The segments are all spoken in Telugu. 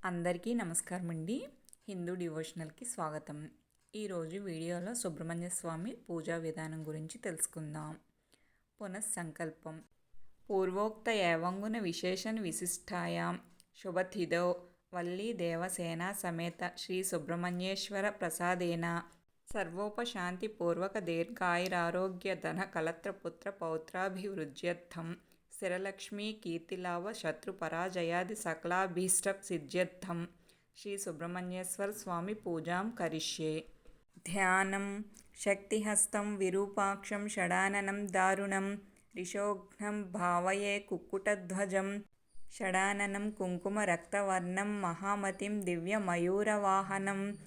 అందరికీ నమస్కారం అండి. హిందూ డివోషనల్కి స్వాగతం. ఈరోజు వీడియోలో సుబ్రహ్మణ్య స్వామి పూజా విధానం గురించి తెలుసుకుందాం. పునఃసంకల్పం. పూర్వోక్త ఏవంగున విశేషణ విశిష్టాయాం శుభతిథౌ వల్లీ దేవసేనా సమేత శ్రీ సుబ్రహ్మణ్యేశ్వర ప్రసాదేన సర్వోపశాంతిపూర్వక దీర్ఘాయురారోగ్య ధన కలత్ర పుత్ర పౌత్రాభివృద్ధ్యర్థం స్థిరలక్ష్మీ కీర్తిలాభ శత్రు పరాజయాది సకలాభీష్ట సిద్ధ్యర్థం శ్రీ సుబ్రహ్మణ్యేశ్వర స్వామి పూజాం కరిష్యే. ధ్యానం. శక్తిహస్తం విరూపాక్షం షడాననం దారుణం రిషోఘ్నం భావయే కుక్కుటధ్వజం షడాననం కుంకుమ రక్తవర్ణం మహామతిం దివ్యమయూరవాహనం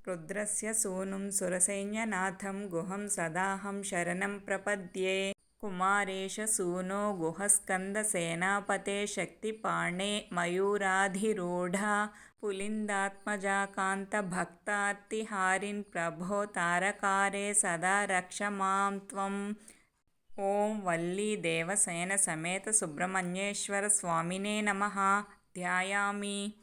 రుద్రస్య సూనుం సురసైన్యనాథం గుహం సదాహం శరణం ప్రపద్యే. కుమారేశ సూనో గుహస్కంద సేనాపతే శక్తిపాణే మయూరాధిరూఢ పులిందాత్మజాకాంత భక్తార్తిహారిన్ ప్రభో తారకారే సదా రక్ష మాం త్వం. ఓం వల్లీ దేవసేన సమేత సుబ్రహ్మణ్యేశ్వర స్వామినే నమః. ధ్యాయామి.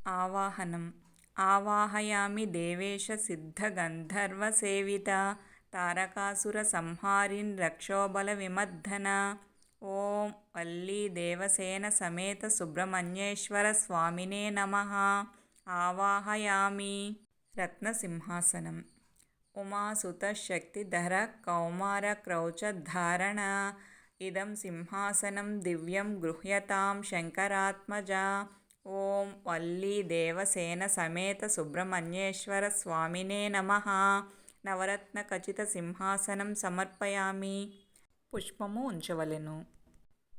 ఆవాహనం. ఆవాహయామి దేవేశ సిద్ధ గంధర్వ సేవిత తారకాసుర సంహారిన్ రక్షోబల విమర్దన. ఓం వల్లీ దేవసేన సమేత సుబ్రహ్మణ్యేశ్వర స్వామినే నమః. ఆవాహయామి. రత్నసింహాసనం. ఉమాసుత శక్తిధర కౌమార క్రౌచ ధారణ ఇదం సింహాసనం దివ్యం గృహ్యతాం శంకరాత్మజ. ఓం వల్లీ దేవసేన సమేత సుబ్రహ్మణ్యేశ్వర స్వామినే నమః. నవరత్న ఖచిత సింహాసనం సమర్పయామి. పుష్పము ఉంచవలెను.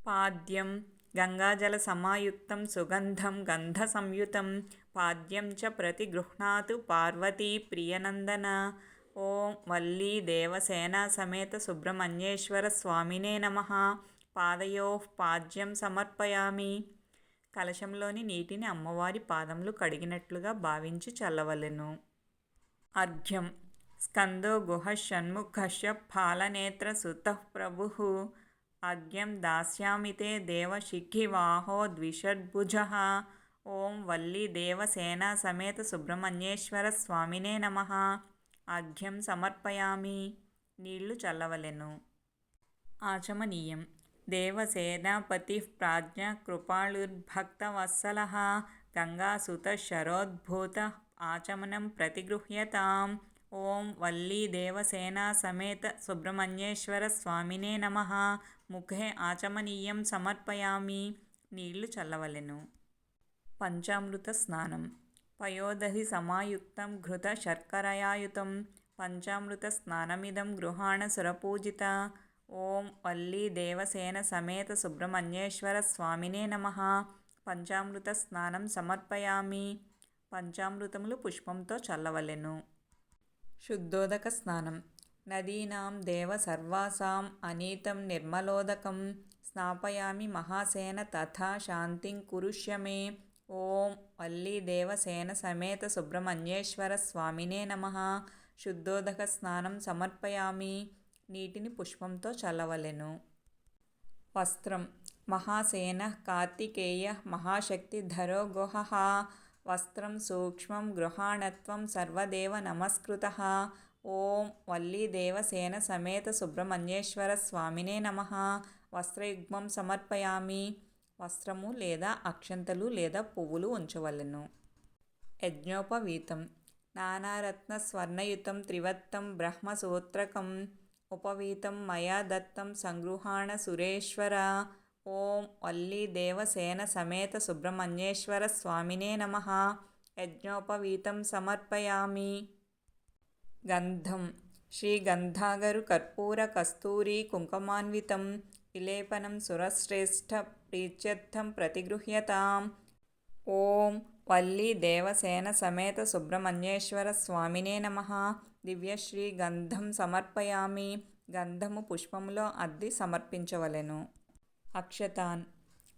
పాద్యం. గంగాజల సమాయుక్తం సుగంధం గంధ సంయుతం పాద్యం చ ప్రతిగృహ్ణాతు పార్వతీ ప్రియనందన. ఓం వల్లీ దేవసేనా సమేత సుబ్రహ్మణ్యేశ్వర స్వామినే నమః. పాదయోః పాద్యం సమర్పయామి. కలశంలోని నీటిని అమ్మవారి పాదములు కడిగినట్లుగా భావించి చల్లవలెను. అర్ఘ్యం. స్కందో గుహ షణ్ముఖశ్చ ఫాలనేత్ర సుతః ప్రభుః అర్ఘ్యం దాస్యామి తే దేవ శిఖివాహో ద్విషడ్భుజః. ఓం వల్లీ దేవసేనా సమేత సుబ్రహ్మణ్యేశ్వర స్వామినే నమః. అర్ఘ్యం సమర్పయామి. నీళ్లు చల్లవలెను. ఆచమనీయం. దేవసేనాపతిః ప్రాజ్ఞ కృపాళుర్భక్తవత్సలః గంగాసుతః శరోద్భూతః ఆచమనం ప్రతిగృహ్యతాం. ఓం వల్లీ దేవసేనా సమేత సుబ్రహ్మణ్యేశ్వర స్వామినే నమః. ముఖే ఆచమనీయం సమర్పయామి. నీళ్లు చల్లవలెను. పంచామృత స్నానం. పయోదధి సమాయుక్తం ఘృత శర్కరయాయుతం పంచామృత స్నానమిదం గృహాణ సురపూజిత. ఓం వల్లీ దేవసేన సమేత సుబ్రహ్మణ్యేశ్వర స్వామినే నమః. పంచామృత స్నానం సమర్పయామి. పంచామృతములు పుష్పంతో చల్లవలెను. శుద్ధోదక స్నానం. నదీనాం దేవ సర్వాసాం అనీతం నిర్మలోదకం స్నాపయామి మహాసేన తథా శాంతిం కురుష్య మే. ఓం వల్లీ దేవసేన సమేత సుబ్రహ్మణ్యేశ్వర స్వామినే నమః. శుద్ధోదక స్నానం సమర్పయామి. నీటిని పుష్పంతో చల్లవలెను. వస్త్రం. మహాసేనః కార్తికేయః మహాశక్తిధరో గుహః వస్త్రం సూక్ష్మం గృహాణత్వం సర్వదేవ నమస్కృతః. ఓం వల్లీ దేవసేన సమేత సుబ్రహ్మణ్యేశ్వర స్వామినే నమః. వస్త్రయుగ్మం సమర్పయామి. వస్త్రము లేదా అక్షంతలు లేదా పువ్వులు ఉంచవలెను. యజ్ఞోపవీతం. నానారత్న స్వర్ణయుతం త్రివత్తం బ్రహ్మసూత్రకం ఉపవీతం మయా దత్తం సంగృహాణ సురేశ్వర. ఓం వల్లీ దేవసేన సమేత సుబ్రహ్మణ్యేశ్వర స్వామినే నమః. యజ్ఞోపవీతం సమర్పయామి. గంధం. శ్రీగంధాగరు కర్పూర కస్తూరి కుంకుమాన్వితం విలేపనం సురశ్రేష్ఠ ప్రీత్యర్థం ప్రతిగృహ్యతాం. ఓం వల్లీ దేవసేన సమేత సుబ్రహ్మణ్యేశ్వర స్వామినే నమః. దివ్యశ్రీ గంధం సమర్పయామి. గంధము పుష్పములో అద్ది సమర్పించవలెను. అక్షతాన్.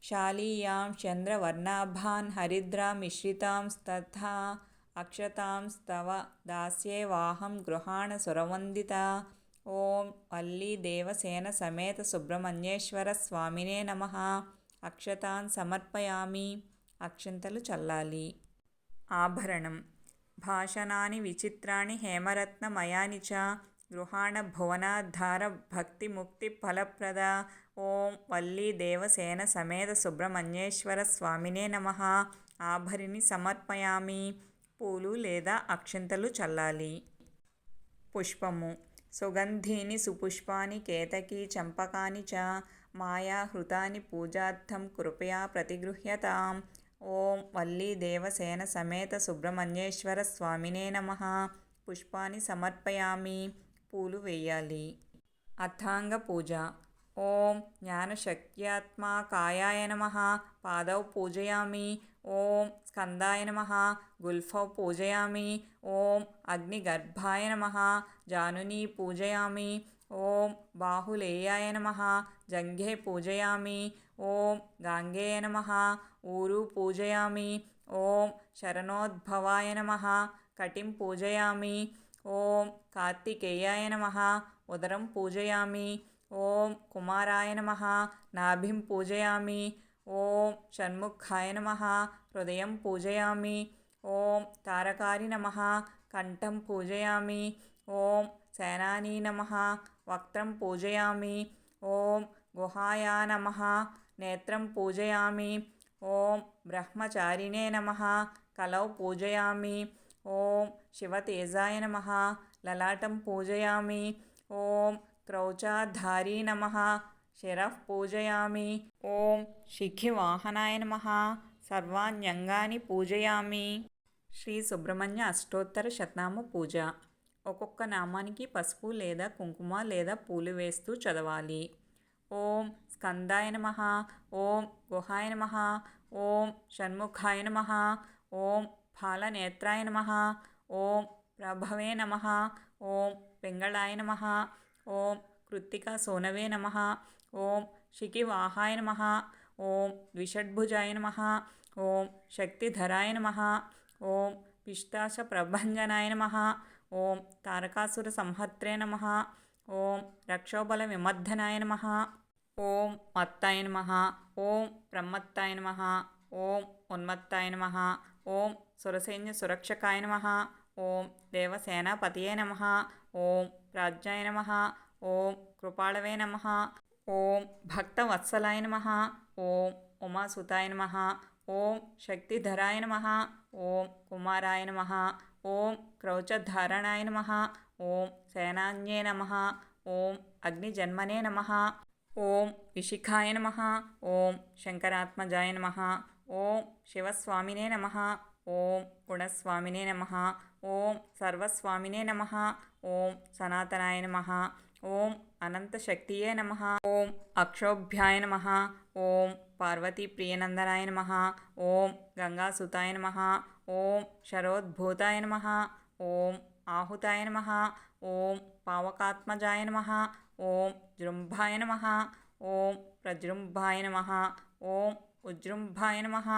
శాలీయాం చంద్రవర్ణాభాన్ హరిద్రామిశ్రితాంస్తథా అక్షతాంస్తవ దాస్యేవాహం గృహాణ సురవందిత. ఓం వల్లీ దేవసేన సమేత సుబ్రహ్మణ్యేశ్వర స్వామినే నమః. అక్షతాన్ సమర్పయామి. అక్షంతలు చల్లాలి. ఆభరణం. భాషణాని విచిత్రాణి హేమరత్నమయాని చ గృహాణ భువనాధార భక్తి ముక్తి ఫలప్రద. ఓం వల్లీ దేవసేన సమేత సుబ్రహ్మణ్యేశ్వర స్వామినే నమః. ఆభరిని సమర్పయామి. పూలు లేదా అక్షింతలు చల్లాలి. పుష్పము. సుగంధీని సుపుష్పాని కేతకీ చంపకాని చ మాయా హృతాని పూజార్థం కృపయా ప్రతిగృహ్యతాం. ఓం వల్లీ దేవసేన సమేత సుబ్రహ్మణ్యేశ్వర స్వామినే నమః. పుష్పాన్ని సమర్పయామి. పూలు వేయాలి. అథాంగ పూజ. ఓం జ్ఞానశక్త్యాత్మకాయాయ నమః. పాదౌ పూజయామి. ఓం స్కందాయ నమః. గుల్ఫౌ పూజయామి. ఓం అగ్నిగర్భాయ నమః. జానునీ పూజయామి. ఓం బాహులేయాయ నమః. జంఘే పూజయామి. ఓం గాంగేయ నమః. ఊరు పూజయామి. ఓం శరణోద్భవాయ నమః. కటిం పూజయామి. ఓం కార్తికేయాయ నమః. ఉదరం పూజయామి. ఓం కుమారాయ నమః. నాభిం పూజయామి. ఓం షణ్ముఖాయ నమః. హృదయం పూజయామి. ఓం తారకారి నమః. కంఠం పూజయామి. ఓం సేనానీ నమః. వక్త్రం పూజయామి. ఓం గుహాయా నమః. నేత్రం పూజయామి. ఓం బ్రహ్మచారిణే నమః. కలౌ పూజయామి. ఓం శివతేజాయ నమః. లలాటం పూజయామి. ఓం క్రౌచాధారీ నమః. శిరః పూజయామి. ఓం శిఖివాహనాయ నమః. సర్వాణ్యంగాని పూజయామి. శ్రీ సుబ్రహ్మణ్య అష్టోత్తర శతనామ పూజ. ఒక్కొక్క నామానికి పసుపు లేదా కుంకుమ లేదా పూలు వేస్తూ చదవాలి. ఓం స్కందాయ నమః. ఓం గుహాయ నమః. ఓం షణ్ముఖాయ నమః. ఓం ఫాలనేత్రాయ నమః. ఓం ప్రభవే నమః. ఓం పింగళాయ నమః. ఓం కృత్తికా సోనవే నమః. ఓం శిఖివాహాయ నమః. ఓం ద్విషడ్భుజాయ నమః. ఓం శక్తిధరాయ నమః. ఓం పిష్టాశ ప్రభంజనాయ నమః. ఓం తారకాసుర సంహర్త్రే నమః. ఓం రక్షోబల విమర్దనాయ నమః. ఓం మత్తాయ నమః. ఓం ప్రమత్తాయ నమః. ఓం ఉన్మత్తాయ నమః. ఓం సురసైన్య సురక్షకాయ నమః. ఓం దేవసేనాపతయే నమః. ఓం ప్రాజ్ఞాయ నమః. ఓం కృపాళవే నమః. ఓం భక్తవత్సలాయ నమః. ఓం ఉమాసుతాయ నమః. ఓం శక్తిధరాయ నమః. ఓం కుమారాయ నమః. ఓం క్రౌచధారణాయ నమః. ఓం సేనాన్యే నమః. ఓం అగ్నిజన్మనే నమః. ఓం విశిఖాయ నమః. ఓం శంకరాత్మజాయ నమః. ఓం శివస్వామినే నమః. ఓం గుణస్వామినే నమః. ఓం సర్వస్వామినే నమః. ఓం సనాతనాయ నమః. ఓం అనంతశక్తియే నమః. ఓం అక్షోభ్యాయ నమః. ఓం పార్వతీప్రియనందనాయ నమః. ఓం గంగాసుతాయ నమః. ఓం శరోద్భూతాయ నమః. ఓం ఆహుతాయ నమః. ఓం పావకాత్మజాయ నమః. ఓం జృంభాయ నమః. ఓం ప్రజృంభాయ నమః. ఓం ఉజృంభాయ నమః.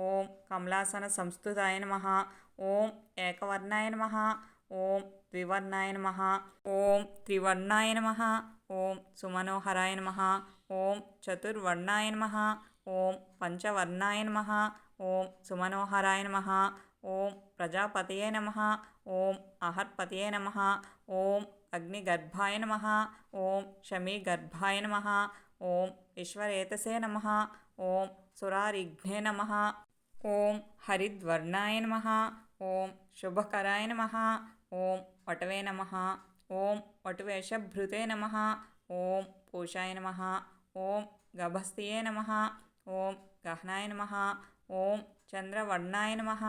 ఓం కమలాసన సంస్థుతాయ నమః. ఓం ఏకవర్ణాయ నమః. ఓం ద్వివర్ణాయ నమః. ఓం త్రివర్ణాయ నమః. ఓం సుమనోహరాయ నమః. ఓం చతుర్వర్ణాయ నమః. ఓం పంచవర్ణాయ నమః. ఓం సుమనోహరాయ నమః. ఓం ప్రజాపతయే నమః. ఓం అహర్పతయే నమః. ఓం అగ్నిగర్భాయ నమః. ఓం శమీగర్భాయ నమః. ఓం ఈశ్వరేతసే నమః. ఓం సురారిఘ్నే నమః. ఓం హరిద్వర్ణాయ నమః. ఓం శుభకరాయ నమః. ఓం వటవే నమః. ఓం వటువేషభృతే నమః. ఓం పూషాయ నమః. ఓం గభస్తియే నమః. ఓం గహనాయ నమః. ఓం చంద్రవర్ణాయ నమః.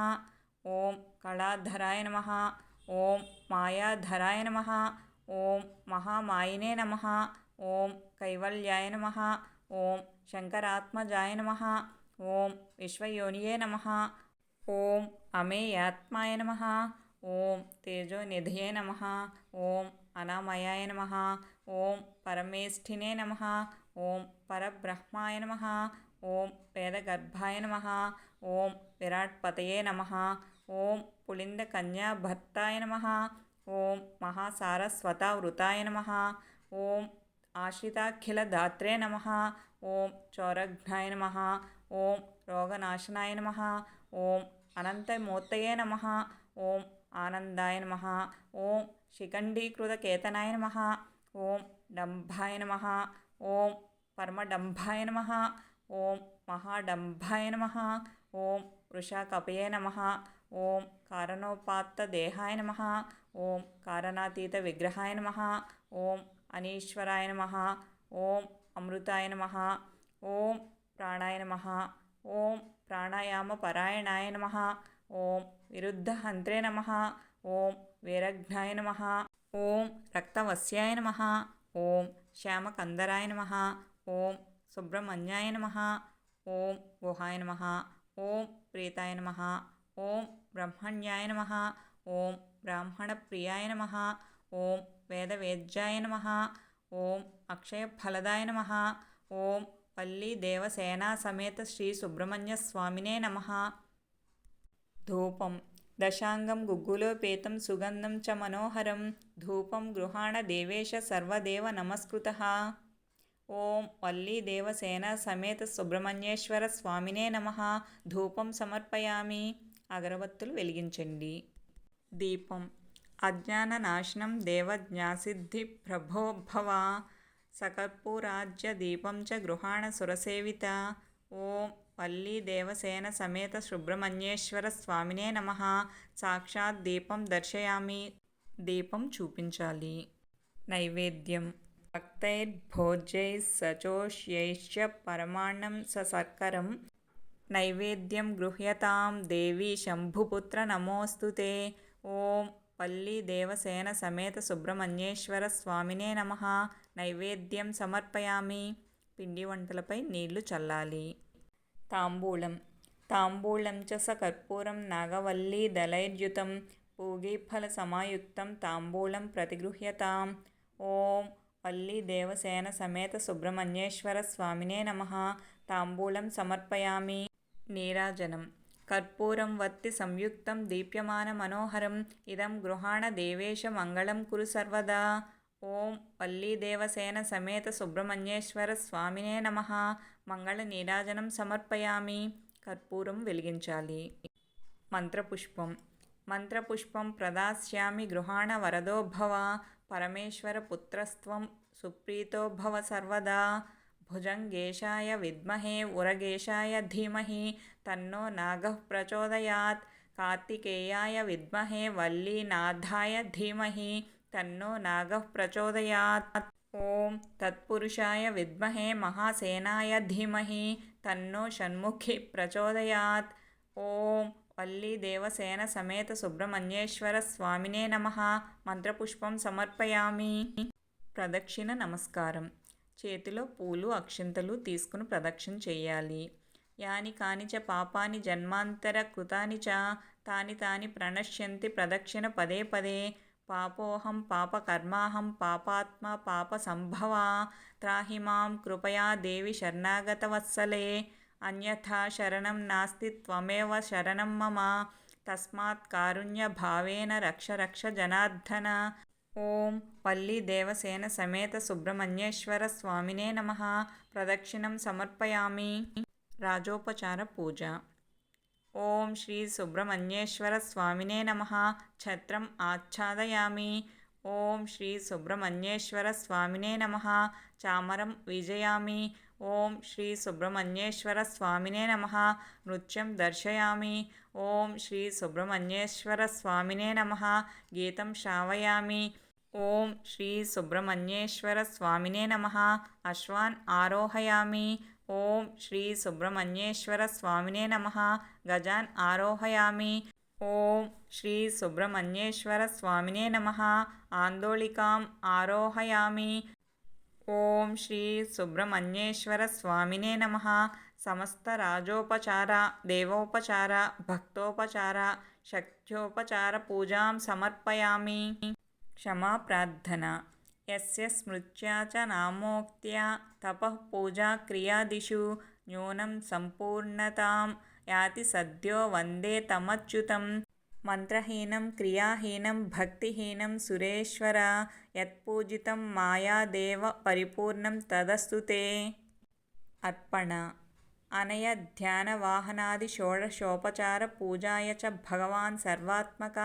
ఓం కళాధరాయ నమః. ఓం మాయాధరాయ నమః. ఓం మహామాయినే నమః. ఓం కైవల్యాయ నమః. ఓం శంకరాత్మజాయ నమః. ఓం విశ్వయోనియే నమః. ఓం అమేయాత్మాయ నమః. ఓం తేజోనిధయే నమః. ఓం అనామయాయ నమః. ఓం పరమేష్ఠినే నమః. ఓం పరబ్రహ్మాయ నమః. ఓం వేదగర్భాయ నమః. ఓం విరాట్పతయే నమః. ఓం పులిందకన్యాభర్తాయ నమః. ఓం మహాసారస్వతావృతాయ నమః. ఓం ఆశ్రితాఖిలదాత్రే నమః. ఓం చౌరఘ్నాయ నమః. ఓం రోగనాశనాయ నమః. ఓం అనంతమూర్తయే నమః. ఓం ఆనందాయ నమః. ఓం శిఖండీకృతకేతనాయ నమః. ఓం డంభాయ నమః. ఓం పరమడంభాయ నమః. ఓం మహాడంభాయ నమః. ఓం వృషాకపయే నమః. ఓం కారణోపాత్తదేహాయ నమః. ఓం కారణాతీత విగ్రహాయ నమః. ఓం అనీశ్వరాయ నమః. ఓం అమృతాయ నమః. ఓం ప్రాణాయ నమః. ఓం ప్రాణాయామపరాయణాయ నమః. ఓం విరుద్ధహంత్రే నమః. ఓం వీరఘ్నాయ నమః. ఓం రక్తవస్యాయ నమః. ఓం శ్యామకందరాయ నమః. ఓం సుబ్రహ్మణ్యాయ నమః. ఓం గుహాయ నమః. ఓం ప్రీతాయ నమః. ఓం బ్రహ్మణ్యాయ నమః. ఓం బ్రాహ్మణప్రియాయ నమః. ఓం వేదవేద్యాయ నమః. ఓం అక్షయఫలదాయ నమః. ఓం వల్లీ దేవసేనా సమేత శ్రీ సుబ్రహ్మణ్య స్వామినే నమః. ధూపం దశాంగం గుగ్గులోపేతం సుగంధం చ మనోహరం ధూపం గృహాణ దేవేశ సర్వదేవ నమస్కృతః. ఓం వల్లీ దేవసేనా సమేత సుబ్రహ్మణ్యేశ్వర స్వామినే నమః. ధూపం సమర్పయామి. అగరబత్తులు వెలిగించండి. దీపం అజ్ఞాననాశనం దేవజ్ఞాసిద్ధి ప్రభో భవ సకర్పూరాజ్య దీపం చ గృహాణ సురసేవిత. ఓం వల్లీ దేవసేన సమేత సుబ్రహ్మణ్యేశ్వర స్వామినే నమః. సాక్షాత్ దీపం దర్శయామి. దీపం చూపించాలి. నైవేద్యం భక్తైర్భోజ్యైః సచోష్యైశ్చ పరమాన్నం సశర్కరం నైవేద్యం గృహ్యతాం దేవీ శంభుపుత్ర నమోస్తుతే. ఓం వల్లీ దేవసేన సమేత సుబ్రహ్మణ్యేశ్వర స్వామినే నమః. నైవేద్యం సమర్పయామి. పిండి వంటలపై నీళ్లు చల్లాలి. తాంబూలం తాంబూలం చ సకర్పూరం నాగవల్లీ దళైర్యుతం పూగీఫల సమాయుక్తం తాంబూలం ప్రతిగృహ్యతాం. ఓం వల్లీ దేవసేన సమేత సుబ్రహ్మణ్యేశ్వర స్వామినే నమః. తాంబూలం సమర్పయామి. నీరాజనం కర్పూరం వత్తి సంయుక్తం దీప్యమాన మనోహరం ఇదం గృహాణ దేవేశ మంగళం కురు సర్వదా. ఓం వల్లీ దేవసేన సమేత సుబ్రహ్మణ్యేశ్వర స్వామినే నమః. మంగళ నీరాజనం సమర్పయామి. కర్పూరం వెలిగించాలి. మంత్రపుష్పం మంత్రపుష్పం ప్రదాస్యామి గృహాణ వరదో భవ పరమేశ్వర పుత్రస్త్వం సుప్రీతో భవ సర్వదా. భుజంగేశాయ విద్మహే ఉరగేశాయ ధీమహి తన్నో నాగః ప్రచోదయాత్. కార్తికేయాయ విద్మహే వల్లీనాథాయ ధీమహి తన్నో నాగః ప్రచోదయాత్. ఓం తత్పురుషాయ విద్మహే మహాసేనాయ ధీమహి తన్నో షణ్ముఖి ప్రచోదయాత్. ఓం వల్లీ దేవసేన సమేత సుబ్రహ్మణ్యేశ్వర స్వామినే నమః. మంత్రపుష్పం సమర్పయామి. ప్రదక్షిణ నమస్కారం చేతిలో పూలు అక్షింతలు తీసుకుని ప్రదక్షిణ చేయాలి. యాని కాని చ పాపాని జన్మాంతర కృతాని చ తాని తాని ప్రణశ్యంతి ప్రదక్షిణ పదే పదే. పాపోహం పాపకర్మాహం పాపాత్మ పాప సంభవ త్రాహి మాం కృపయా దేవి శరణాగత వత్సలే. అన్యథా శరణం నాస్తి త్వమేవ శరణం మమ తస్మాత్ కారుణ్య భావేన రక్ష రక్ష జనార్దన. ఓం వల్లీ దేవసేన సమేత సుబ్రహ్మణ్యేశ్వర స్వామినే నమః. ప్రదక్షిణం సమర్పయామి. రాజోపచార పూజ. ఓం శ్రీ సుబ్రహ్మణ్యేశ్వర స్వామినే నమః. ఛత్రం ఆచ్ఛాదయామి. ఓం శ్రీ సుబ్రహ్మణ్యేశ్వర స్వామినే నమః. చామరం విజయామి. ఓం శ్రీ సుబ్రహ్మణ్యేశ్వర స్వామినే నమః. నృత్యం దర్శయామి. ఓం శ్రీ సుబ్రహ్మణ్యేశ్వర స్వామినే నమః. గీతం శ్రావయామి. ఓం శ్రీ సుబ్రహ్మణ్యేశ్వర స్వామినే నమః. అశ్వాన్ ఆరోహయామి. ఓం శ్రీ సుబ్రహ్మణ్యేశ్వర స్వామినే నమః. గజాన్ ఆరోహయామి. ఓం శ్రీ సుబ్రహ్మణ్యేశ్వర స్వామినే నమః. ఆందోళికాం ఆరోహయామి. ఓం శ్రీ సుబ్రహ్మణ్యేశ్వర స్వామినే నమః. సమస్త రాజోపచార దేవోపచార భక్తోపచార శక్త్యోపచార పూజాం సమర్పయామి. క్షమా ప్రార్థన. యస్య స్మృత్యా చ నామోక్త్యా తపః పూజా క్రియాదిషు న్యూనం సంపూర్ణతాం యాతి సద్యో వందే తమచ్యుతం. మంత్రహీనం క్రియాహీనం భక్తిహీనం సురేశ్వర యత్పూజితం మాయాదేవ పరిపూర్ణం తదస్తు తే. అర్పణ. అనయ ధ్యాన వాహనాది షోడశోపచార పూజాయ చ భగవాన్ సర్వాత్మక.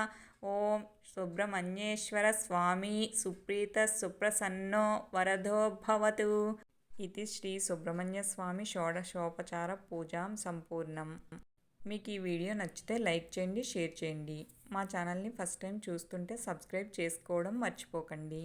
ఓం సుబ్రహ్మణ్యేశ్వర స్వామి సుప్రీత సుప్రసన్నో వరదో భవతు. ఇది శ్రీ సుబ్రహ్మణ్య స్వామి షోడశోపచార పూజాం సంపూర్ణం. మీకు ఈ వీడియో నచ్చితే లైక్ చేయండి, షేర్ చేయండి. మా ఛానల్ని ఫస్ట్ టైం చూస్తుంటే సబ్స్క్రైబ్ చేసుకోవడం మర్చిపోకండి.